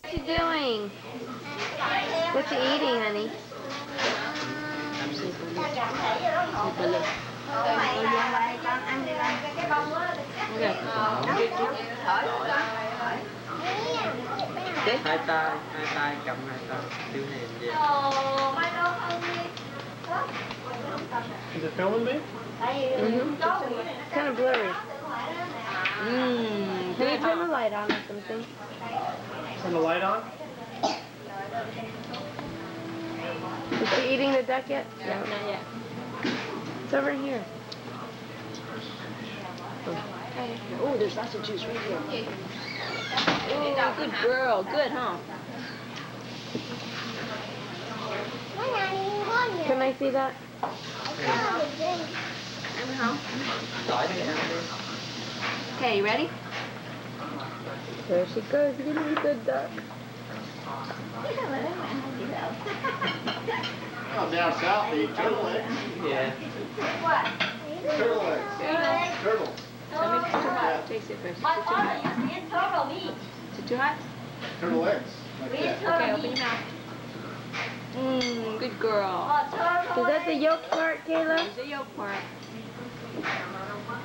What you doing? What you eating, honey? Balut. Hai tay cầm hai tay đưa này về. Is it filming me? Kind of blurry. Can you turn the light on or something? Turn the light on? Is she eating the duck yet? No, not yet. It's over here. Oh, there's lots of juice right here. Oh, good girl. Good, huh? Can I see that? Okay, you ready? There she goes, getting the duck. Oh, down south they eat turtle eggs. Yeah. What? Turtle eggs. Turtle. Let me taste it first. Is it too hot? Turtle eggs. Like that. Okay, open your mouth. Good girl. Is that the yolk part, Kayla? There's the yolk part.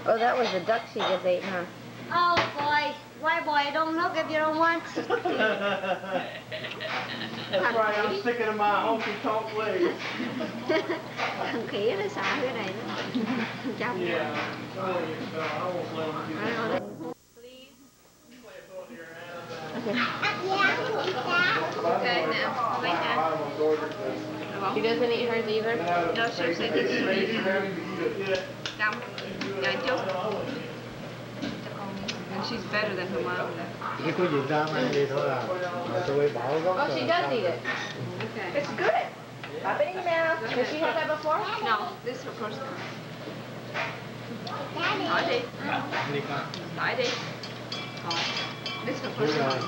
Oh, that was the duck she just ate, huh? Oh boy, white boy, don't look if you don't want to. That's right, I'm sticking to my honky tonk ways. Thằng khỉ nó sợ cái này nó chọc. Yeah. I won't let them do that. Okay, now. Wait now. She doesn't eat hers either? No, seriously, this is really Come. Nhảy chút. And she's better than her mom. Chỉ có Việt Nam ăn gì thôi à. Tôi bảo gốc. Oh, she does eat it. Okay. It's good. Pop it in your mouth. Has she had that before? No, this is her first time. Hỏi đi. Hỏi đi. Hỏi. This is her first time.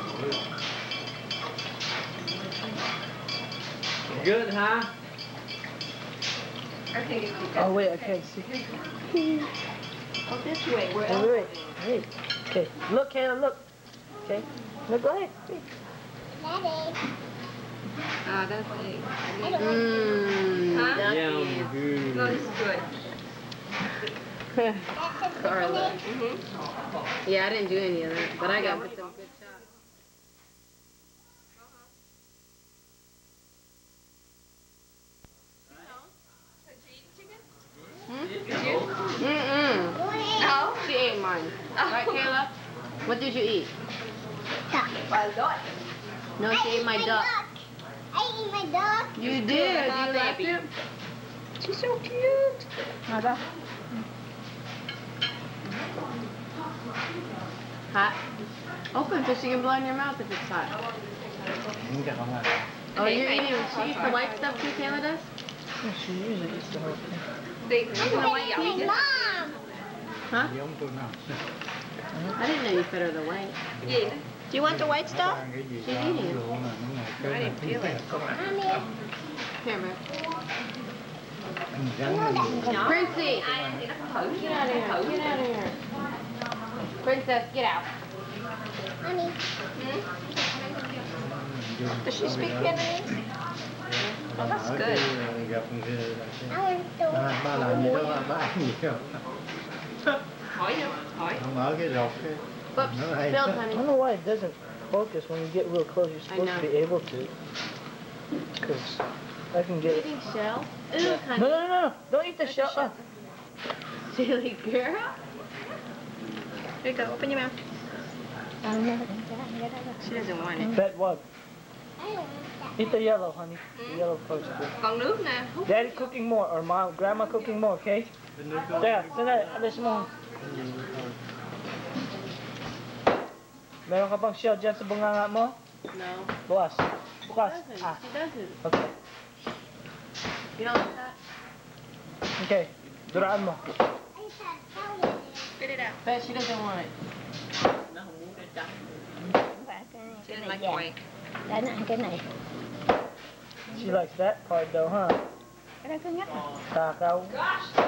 Good, huh? I think it's because. Oh, wait, I can't see. Oh, this way. Where Wait, else? wait, wait. Okay, look, Kayla, look. Okay, look, go ahead. Ah, that's it. Mmm, Huh? Yum, good. No, this is good. Carla. Yeah, I didn't do any of that, but I got some good shots. No. She ate mine. Right, Kayla? What did you eat? Duck. No, she ate my duck. I ate my duck. You did. You left it? She's so cute. Hot? Open so she can blow in your mouth if it's hot. Oh, you're eating. She eats the white stuff too, Kayla does? Yeah, she usually eats the whole thing. Even the white yummy. Mom. Huh? I didn't know you fed her the white. Yeah. Do you want the white stuff? She's eating it. I didn't feel it. Here, bro. No. Princey! Get out of here. Get out of here. Princess, get out. Honey. Does she speak Vietnamese? Oh, that's good. I want to. Ba làm gì đó, ba ăn gì không? Hỏi không? Hỏi. Không ở cái rột cái. Whoops, spilled, I honey. don't know why it doesn't focus when you get real close. You're supposed to be able to. Because I can get it. Eating shell? Ooh, No, honey. no, no, no. Don't eat the shell. Oh. Silly girl. Here you go. Open your mouth. She doesn't want it. That what? Eat the yellow, honey. The yellow first. Còn nước nè. Daddy cooking more, or mom, grandma cooking more, okay? There, there's more. Meron ka pang shell dyan sa bunganga mo? No. Bukas. Bukas. She doesn't. Ah, She doesn't. okay. You don't like that? Okay. Duraan mo. Spit it out. Bet she doesn't want it. She doesn't like white. Đấy là cái này. She likes that part though, huh? Cái đó thứ nhất. Takaw. Gosh.